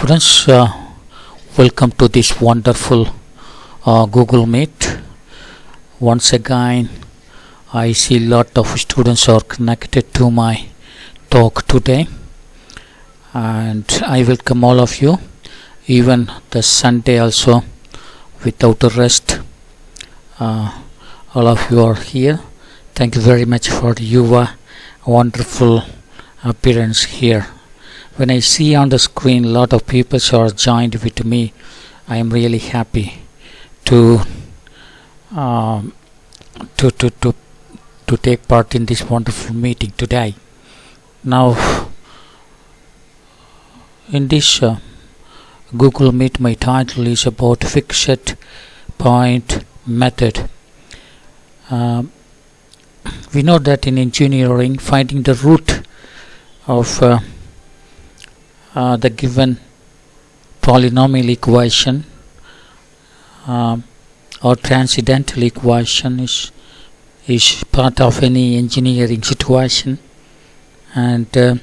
students, welcome to this wonderful Google Meet. Once again, I see a lot of students are connected to my talk today, and I welcome all of you. Even the Sunday also, without a rest, all of you are here. Thank you very much for your wonderful appearance here. When I see on the screen a lot of people are joined with me, I am really happy to take part in this wonderful meeting today. Now, in this Google Meet, my title is about fixed point method. We know that in engineering, finding the root of the given polynomial equation or transcendental equation is part of any engineering situation, and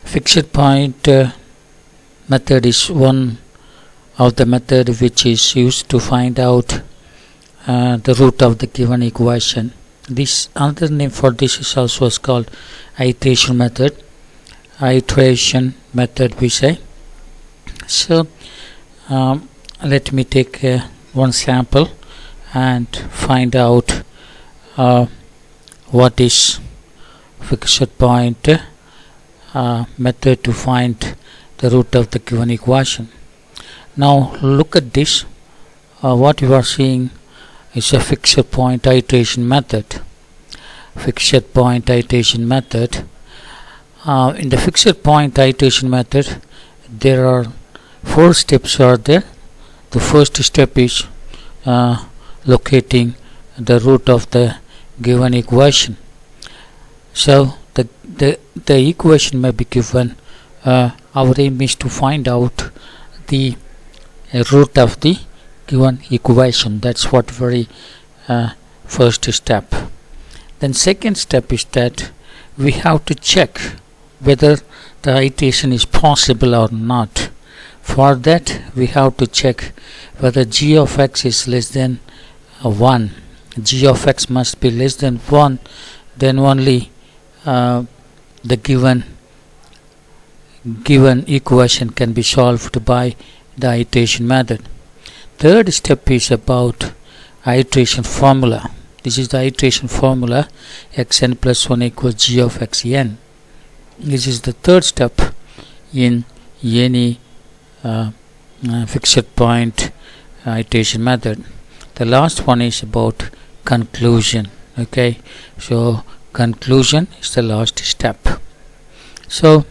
fixed point method is one of the method which is used to find out the root of the given equation. This another name for this is also called iteration method. Iteration method we say. So let me take one sample and find out what is fixed point method to find the root of the given equation. Now look at this. What you are seeing is a fixed point iteration method. Fixed point iteration method. In the fixed point iteration method, there are 4 steps are there. The first step is locating the root of the given equation. So the equation may be given. Our aim is to find out the root of the given equation. That's what very first step. Then second step is that we have to check whether the iteration is possible or not. For that, we have to check whether g of x is less than 1. G of x must be less than 1, then only the given equation can be solved by the iteration method. Third step is about iteration formula. This is the iteration formula: xn plus 1 equals g of xn. This is the third step in any fixed point iteration method. The last one is about conclusion. Okay, so conclusion is the last step. So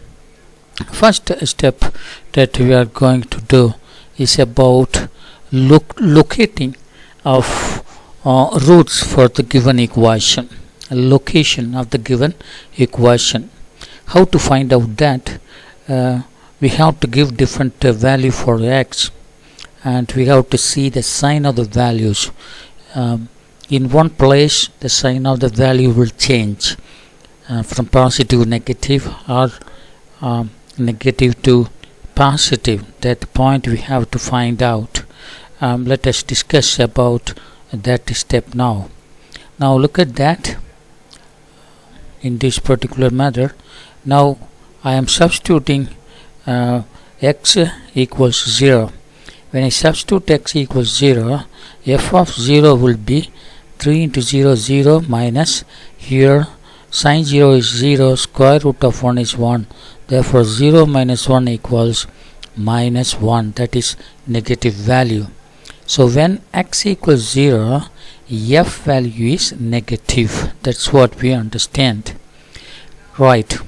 first step that we are going to do is about locating of roots for the given equation. Location of the given equation. How to find out that? We have to give different value for x, and we have to see the sign of the values. In one place, the sign of the value will change from positive to negative, or negative to positive. That point we have to find out. Let us discuss about that step now. Now look at that in this particular method. Now I am substituting x equals 0. When I substitute x equals 0, f of 0 will be 3 into 0 0 minus, here sin 0 is 0, square root of 1 is 1. Therefore 0 minus 1 equals minus 1, that is negative value. So when x equals 0, f value is negative. That's what we understand. Right.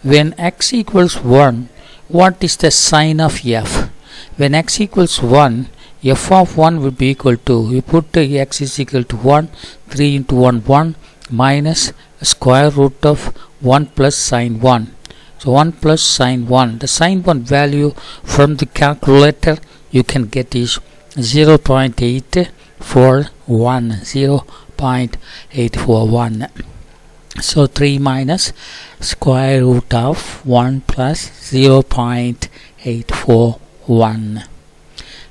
When x equals 1, what is the sign of f? When x equals 1, f of 1 will be equal to, we put x is equal to 1, 3 into 1, 1, minus square root of 1 plus sine 1. So 1 plus sine 1. The sine 1 value from the calculator you can get is 0.841. 0.841. So 3 minus square root of 1 plus 0.841. 1.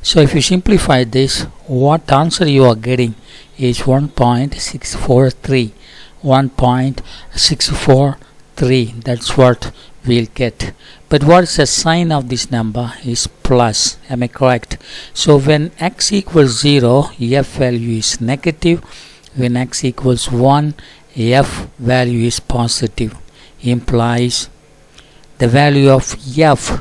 So if you simplify this, what answer you are getting is 1.643. 1.643, that's what we'll get. But what is the sign of this number is plus, am I correct? So when x equals 0, f value is negative. When x equals 1, f value is positive. Implies the value of f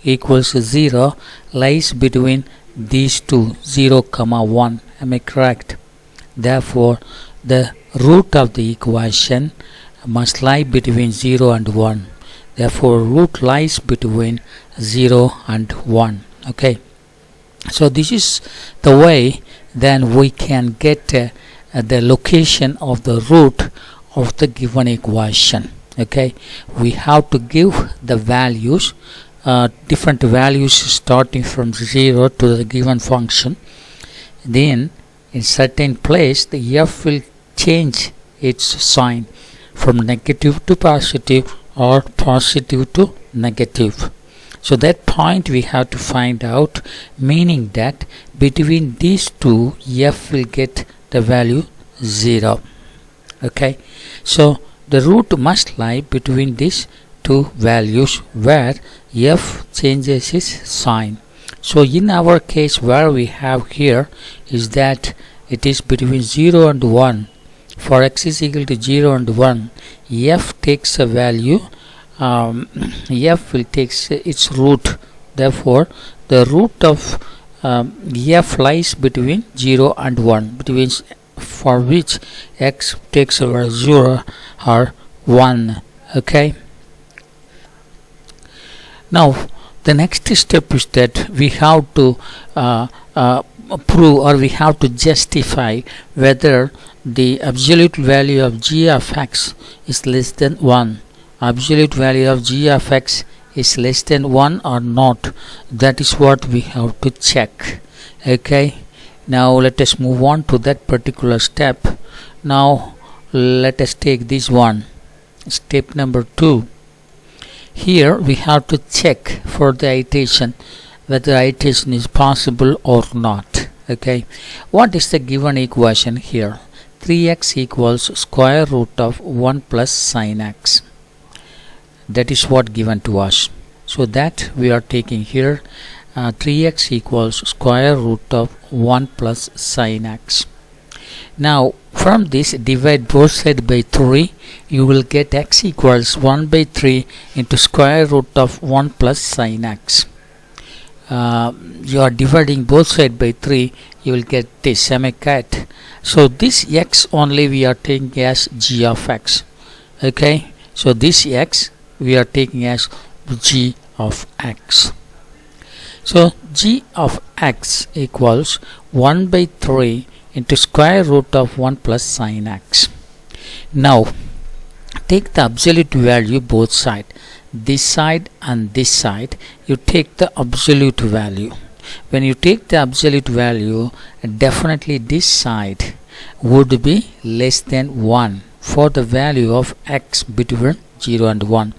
equals 0 lies between these two, 0, 1. Am I correct? Therefore, the root of the equation must lie between 0 and 1. Therefore, root lies between 0 and 1. Okay. So this is the way then we can get the location of the root of the given equation. Okay. We have to give the values, different values starting from 0 to the given function. Then in certain place the f will change its sign from negative to positive or positive to negative. So that point we have to find out, meaning that between these two f will get the value 0. Okay, so the root must lie between these two values where f changes its sign. So in our case, where we have here is that it is between 0 and 1. For x is equal to 0 and 1, f takes a value, f will take its root. Therefore, the root of f lies between 0 and 1, between for which x takes over 0 or 1. Okay. Now, the next step is that we have to prove, or we have to justify whether the absolute value of g of x is less than 1. Absolute value of g of x is less than 1 or not. That is what we have to check. Okay. Now let us move on to that particular step. Now let us take this one. Step number 2. Here we have to check for the iteration, whether iteration is possible or not. Okay, what is the given equation here? 3x equals square root of 1 plus sin x. That is what given to us. So that we are taking here 3x equals square root of 1 plus sin x. Now from this, divide both sides by 3. You will get x equals 1 by 3 into square root of 1 plus sin x. You are dividing both sides by 3, you will get this. Am I correct? So this x only we are taking as g of x. Okay, so this x we are taking as g of x. So g of x equals 1 by 3 into square root of 1 plus sin x. Now take the absolute value both sides, this side and this side. You take the absolute value. When you take the absolute value, definitely this side would be less than 1 for the value of x between 0 and 1.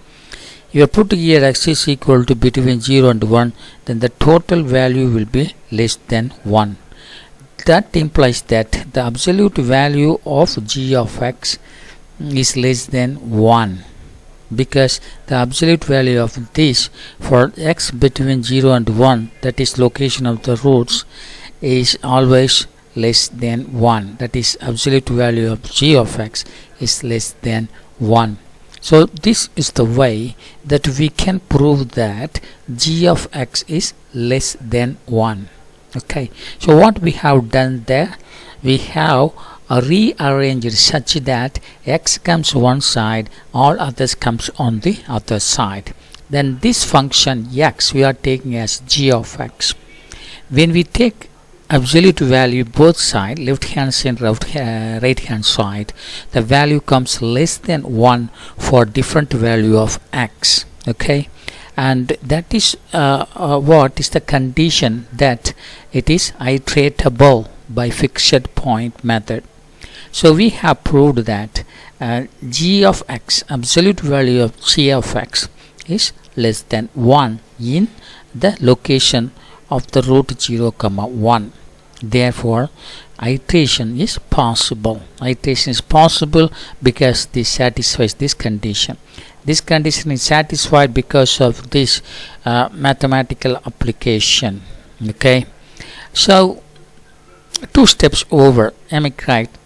You are putting here x is equal to between 0 and 1, then the total value will be less than 1. That implies that the absolute value of g of x is less than 1, because the absolute value of this for x between 0 and 1, that is location of the roots, is always less than 1. That is absolute value of g of x is less than 1. So this is the way that we can prove that g of x is less than 1. Okay, so what we have done there, we have rearranged such that x comes one side, all others comes on the other side. Then this function x we are taking as g of x. When we take absolute value both side, left hand side, right hand side, the value comes less than 1 for different value of x. Okay, and that is what is the condition that it is iteratable by fixed point method. So we have proved that g of x, absolute value of g of x, is less than 1 in the location of the root 0, 1. Therefore, iteration is possible. Iteration is possible because this satisfies this condition. This condition is satisfied because of this mathematical application. Okay, so 2 steps over. Am I correct?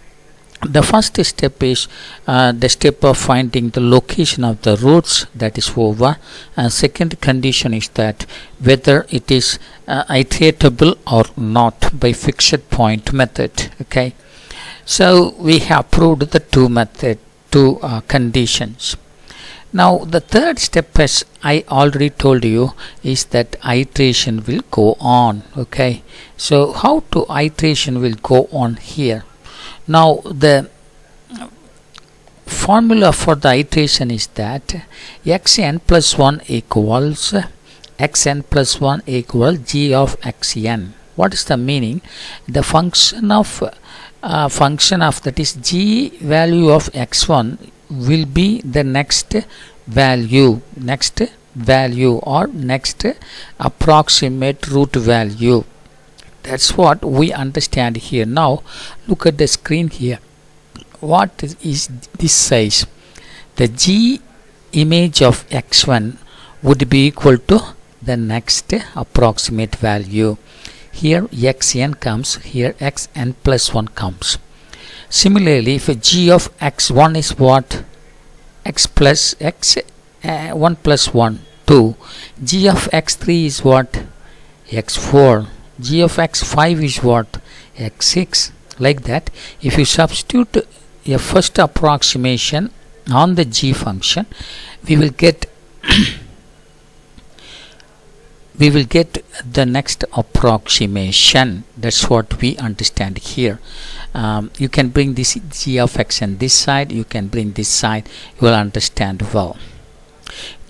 The first step is the step of finding the location of the roots, that is over. And second condition is that whether it is iteratable or not by fixed point method. Okay, so we have proved the two conditions. Now the third step, as I already told you, is that iteration will go on. Okay, so how to iteration will go on here? Now the formula for the iteration is that xn plus 1 equals xn plus 1 equals g of xn. What is the meaning? The function of that is g value of x1 will be the next value or next approximate root value. That's what we understand here. Now look at the screen here. What is this size? The g image of x1 would be equal to the next approximate value. Here xn comes, here xn plus 1 comes. Similarly, if g of x1 is what? X plus x 1 plus 1 2. G of x3 is what? x4. G of x5 is what? x6. Like that, if you substitute a first approximation on the g function, we will get the next approximation. That's what we understand here. You can bring this g of x on this side, you can bring this side, you will understand well.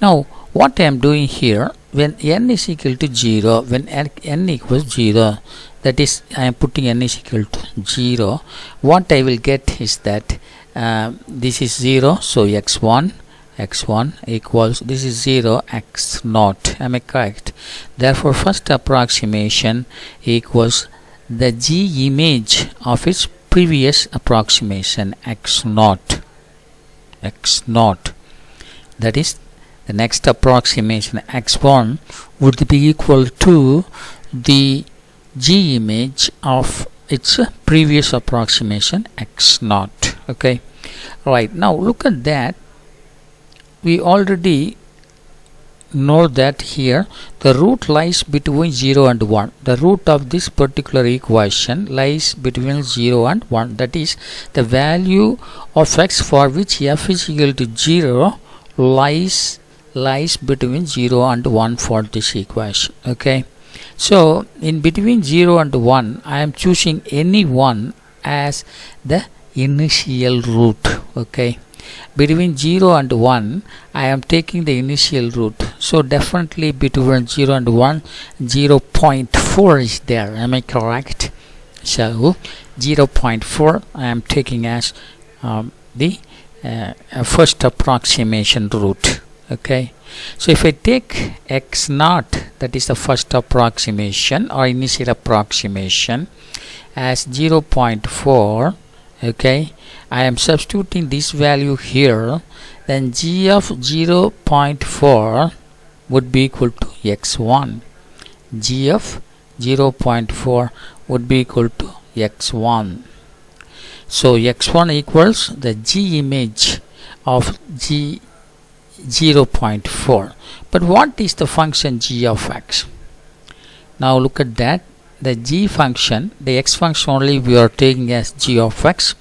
Now what I am doing here, when n is equal to 0, when n equals 0, that is I am putting n is equal to 0, what I will get is that this is 0, so x1 equals, this is 0, x naught. Am I correct? Therefore first approximation equals the g image of its previous approximation, x naught. That is, the next approximation x1 would be equal to the g image of its previous approximation, x naught. Okay, right. Now look at that. We already know that here the root lies between 0 and 1. The root of this particular equation lies between 0 and 1. That is, the value of x for which f is equal to 0 lies between 0 and 1 for this equation. Okay, so in between 0 and 1 I am choosing any one as the initial root. Okay, between 0 and 1 I am taking the initial root, so definitely between 0 and 1 0.4 is there. Am I correct? So 0.4 I am taking as the first approximation root. Okay, so if I take x naught, that is the first approximation or initial approximation, as 0.4, okay, I am substituting this value here, then g of 0.4 would be equal to x1. G of 0.4 would be equal to x1. So x1 equals the g image of g 0.4. But what is the function g of x? Now look at that. The g function, the x function only we are taking as g of x.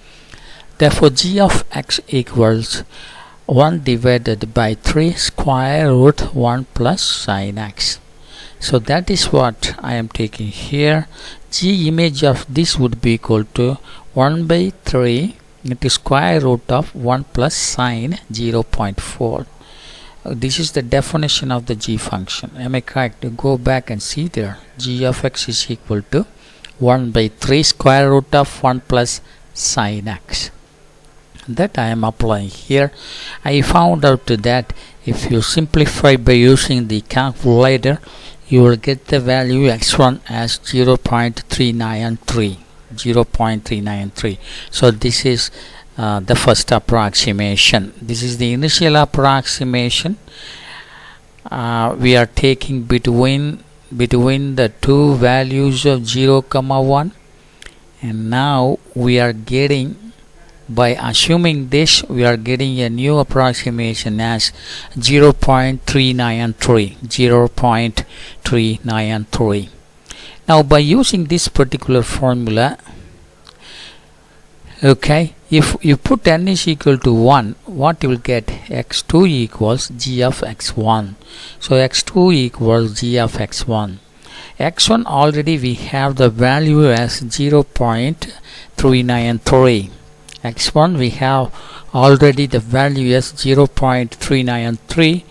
Therefore g of x equals 1 divided by 3 square root 1 plus sin x. So that is what I am taking here. G image of this would be equal to 1 by 3 into square root of 1 plus sin 0.4. This is the definition of the g function. Am I correct? Go back and see there. G of x is equal to 1 by 3 square root of 1 plus sin x. That I am applying here. I found out that If you simplify by using the calculator, you will get the value x1 as 0.393. So this is the first approximation. This is the initial approximation. We are taking between the two values of 0, 1, and now we are getting, by assuming this, we are getting a new approximation as 0.393. Now by using this particular formula, okay, if you put n is equal to 1, what you will get? x2 equals g of x1. So x2 equals g of x1. x1 already we have the value as 0.393. x1 we have already the value as 0.393,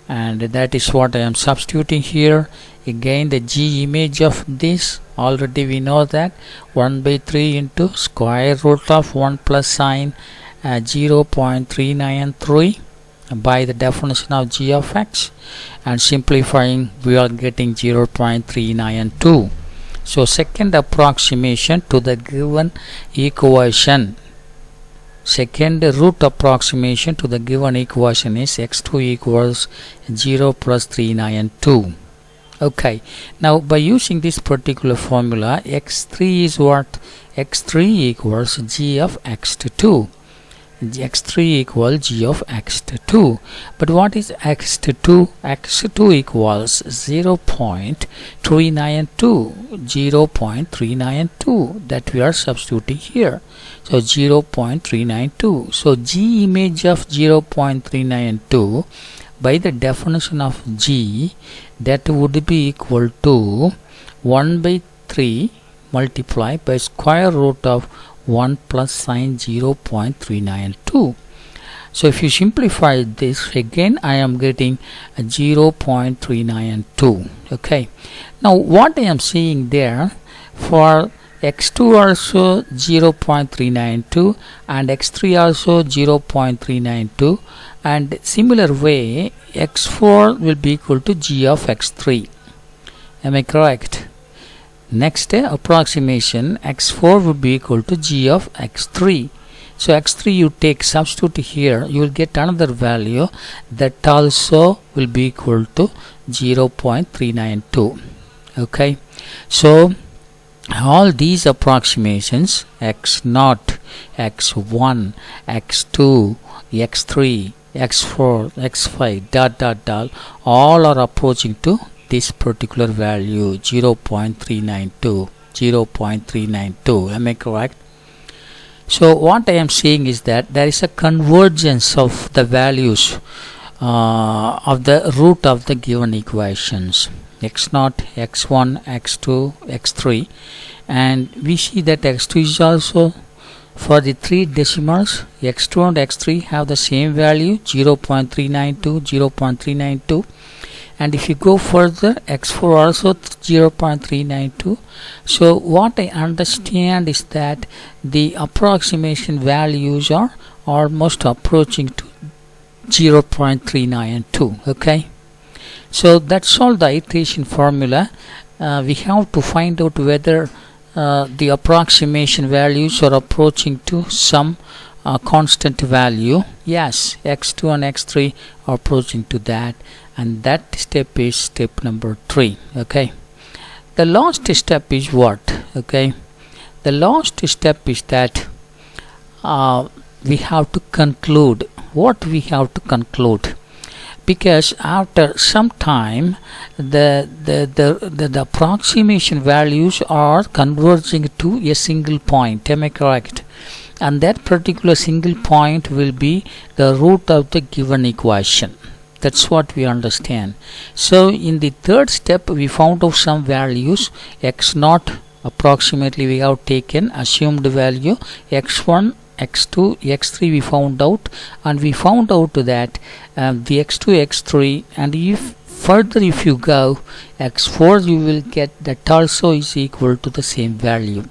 and that is what I am substituting here. Again, the g image of this, already we know that 1 by 3 into square root of 1 plus sine 0.393 by the definition of g of x, and simplifying we are getting 0.392. So second approximation to the given equation, second root approximation to the given equation is x2 equals 0 plus 392. Okay, now by using this particular formula, x3 is what? x3 equals g of x2. x3 equals g of x2. But what is x2? x2 equals 0.392, that we are substituting here. So 0.392. So g image of 0.392 by the definition of g, that would be equal to 1 by 3 multiplied by square root of 1 plus sine 0.392. So if you simplify this, again I am getting 0.392. Okay, now what I am seeing there, for x2 also 0.392 and x3 also 0.392, and similar way x4 will be equal to g of x3. Am I correct? Next approximation, x4 would be equal to g of x3. So x3 you take substitute here, you will get another value that also will be equal to 0.392. Okay, so all these approximations, x0, x1, x2, x3, x4, x5, dot, all are approaching to this particular value 0.392. Am I correct? So what I am saying is that there is a convergence of the values of the root of the given equations, x0, x1, x2, x3, and we see that x2 is also, for the three decimals, x2 and x3 have the same value 0.392, and if you go further, x4 also 0.392. So what I understand is that the approximation values are almost approaching to 0.392. okay, so that's all the iteration formula. We have to find out whether the approximation values are approaching to some constant value. Yes, x2 and x3 are approaching to that, and that step is step number 3. okay, the last step is what? Okay, the last step is that we have to conclude. What we have to conclude? Because after some time the approximation values are converging to a single point. Am I correct? And that particular single point will be the root of the given equation. That's what we understand. So in the third step we found out some values. x0 approximately we have taken assumed value, x1, x2, x3 we found out, and we found out that the x2, x3, and if further if you go x4, you will get that also is equal to the same value.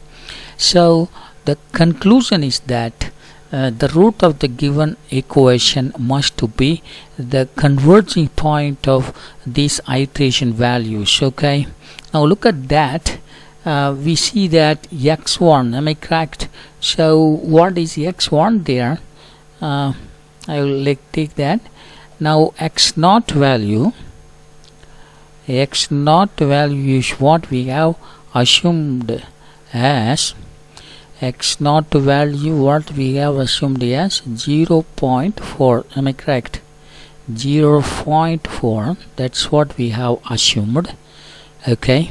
So the conclusion is that the root of the given equation must be the converging point of these iteration values. Okay, now look at that. We see that x1, am I correct? So what is x1 there? I will take that. Now x0 value is what we have assumed as x0 value, what we have assumed as 0.4. am I correct? 0.4, that's what we have assumed. Okay,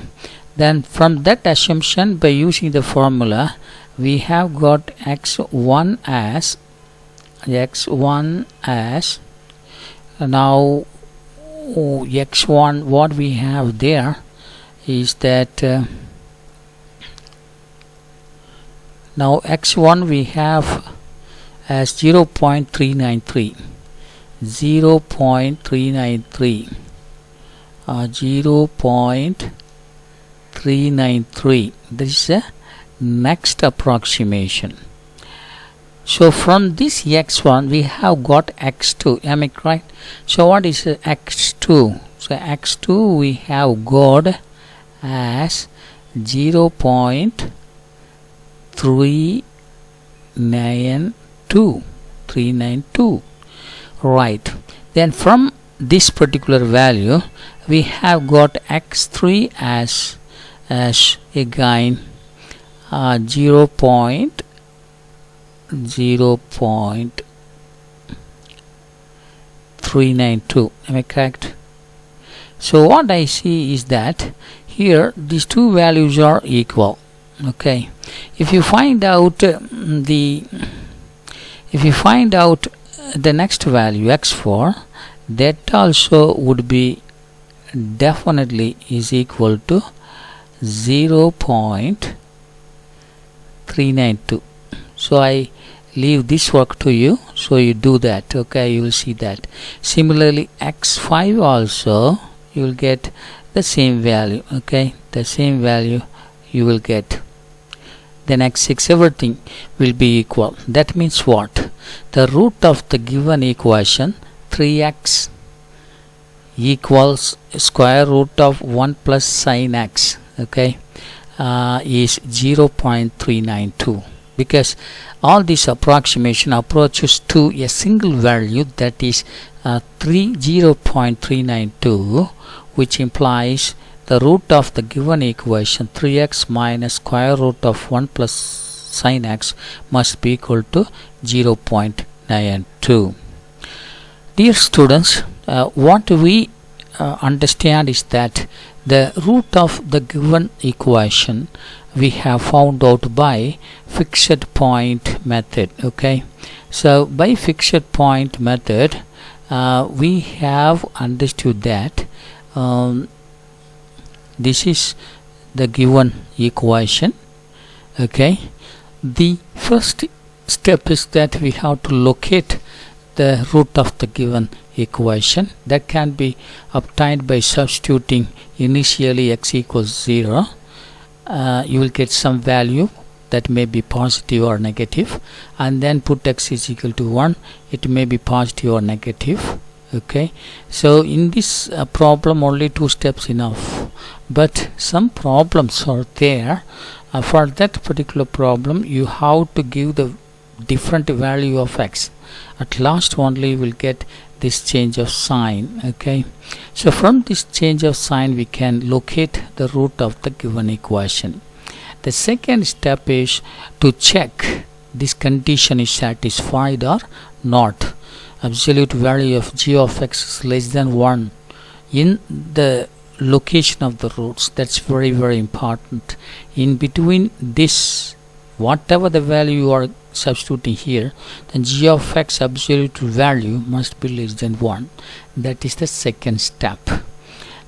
then from that assumption, by using the formula, we have got x1 as now x1, what we have there is that now x1 we have as 0.393 0.393. This is the next approximation. So from this x1 we have got x2, am I correct? So what is x2? So x2 we have got as 0.392. Right, then from this particular value we have got x3 as again 0.392. am I correct? So what I see is that here these two values are equal. Okay, if you find out the next value x4, that also would be definitely is equal to 0.392. so I leave this work to you, so you do that. Okay, you will see that. Similarly x5 also you will get the same value. Okay, the same value you will get. Then x6, everything will be equal. That means what? The root of the given equation 3x equals square root of 1 plus sin x, okay, is 0.392, because all this approximation approaches to a single value, that is 0.392, which implies the root of the given equation 3x minus square root of 1 plus sin x must be equal to 0.92. Dear students, what we understand is that the root of the given equation we have found out by fixed point method. Okay, so by fixed point method we have understood that this is the given equation. Okay, the first step is that we have to locate the root of the given equation. That can be obtained by substituting initially x equals 0. You will get some value that may be positive or negative, and then put x is equal to 1. It may be positive or negative. Okay, so in this problem only 2 steps enough, but some problems are there. For that particular problem you have to give the different value of x. At last only you will get this change of sign. Okay, so from this change of sign we can locate the root of the given equation. The second step is to check this condition is satisfied or not. Absolute value of g of x is less than 1 in the location of the roots. That's very important. In between this, whatever the value you are substituting here, then g of x absolute value must be less than 1. That is the second step.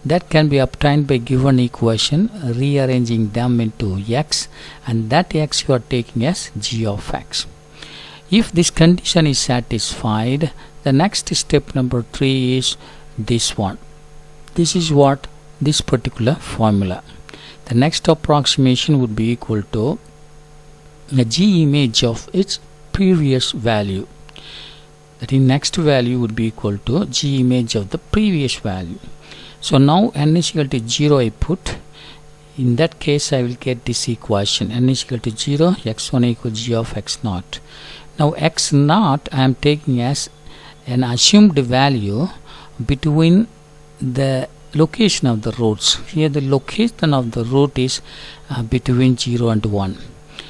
That can be obtained by given equation, rearranging them into x, and that x you are taking as g of x. If this condition is satisfied, the next step number 3 is this one. This is what this particular formula. The next approximation would be equal to the g image of its previous value. That is, next value would be equal to G image of the previous value. So now n is equal to 0 I put. In that case I will get this equation: n is equal to 0, x1 equals g of x0. Now x0 I am taking as an assumed value between the location of the roots. Here the location of the root is between 0 and 1.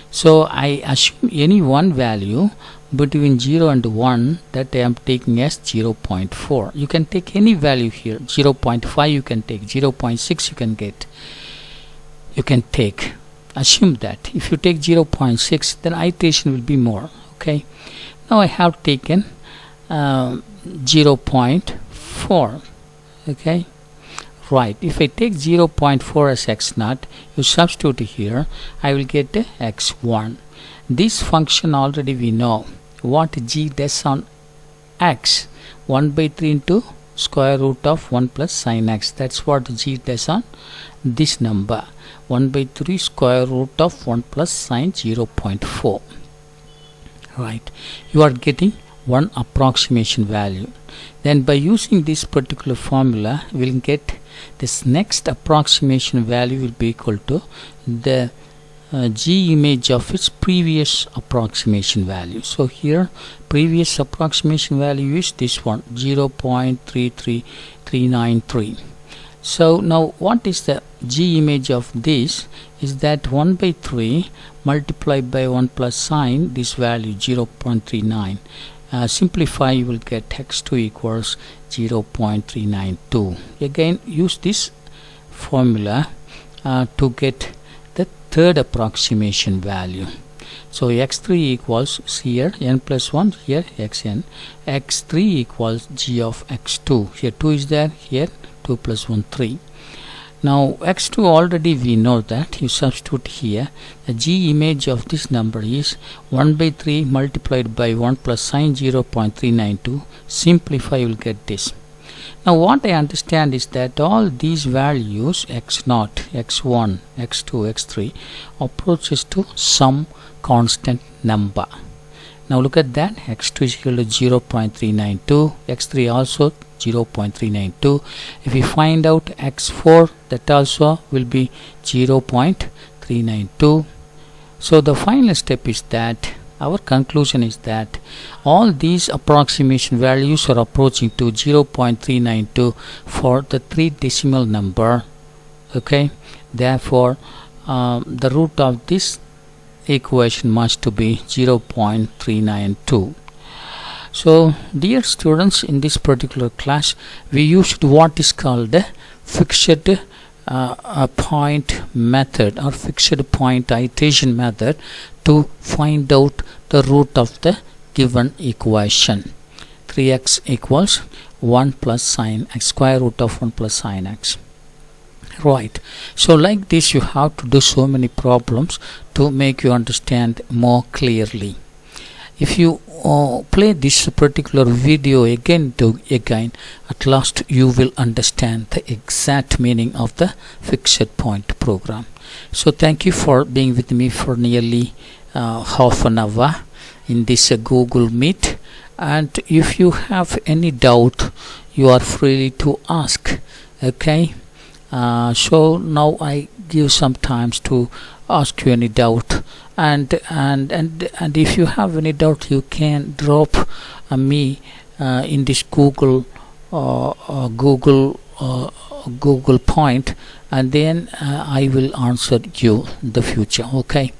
So I assume any one value between 0 and 1 that I am taking as 0.4. You can take any value here. 0.5 you can take, 0.6 you can take. Assume that if you take 0.6, then iteration will be more. Okay. Now I have taken 0.4. Okay. Right. If I take 0.4 as x0, you substitute here, I will get x1. This function already we know what g does on x. 1 by 3 into square root of 1 plus sin x. That's what g does on this number. 1 by 3 square root of 1 plus sin 0.4. Right. You are getting one approximation value. Then by using this particular formula, we will get this next approximation value will be equal to the G image of its previous approximation value. So here previous approximation value is this one, 0.33393. So now what is the G image of this? Is that 1 by 3 multiplied by 1 plus sine this value 0.39. Simplify, you will get x2 equals 0.392. Again use this formula to get the third approximation value. So x3 equals here n plus 1, here xn. x3 equals g of x2. Here 2 is there, here 2 plus 1 3. Now x2 already we know that. You substitute here. The G image of this number is 1 by 3 multiplied by 1 plus sine 0.392. Simplify, you will get this. Now what I understand is that all these values x0, x1, x2, x3 approaches to some constant number. Now look at that. x2 is equal to 0.392, x3 also 0.392. If we find out x4, that also will be 0.392. So the final step is that our conclusion is that all these approximation values are approaching to 0.392 for the 3 decimal number. Okay, therefore the root of this equation must to be 0.392. So dear students, in this particular class we used what is called a fixed point method or fixed point iteration method to find out the root of the given equation. 3x equals 1 plus sine x, square root of 1 plus sine x. Right. So like this you have to do so many problems to make you understand more clearly. If you play this particular video again, at last you will understand the exact meaning of the fixed point program. So thank you for being with me for nearly half an hour in this Google Meet, and if you have any doubt you are free to ask. Okay, so now I give some times to ask you any doubt, and if you have any doubt you can drop me in this Google point, and then I will answer you in the future. Okay,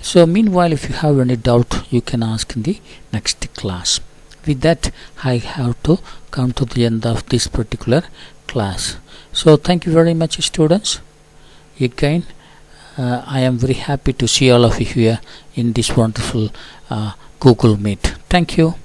so meanwhile if you have any doubt you can ask in the next class. With that I have to come to the end of this particular class. So thank you very much students. Again I am very happy to see all of you here in this wonderful Google Meet. Thank you.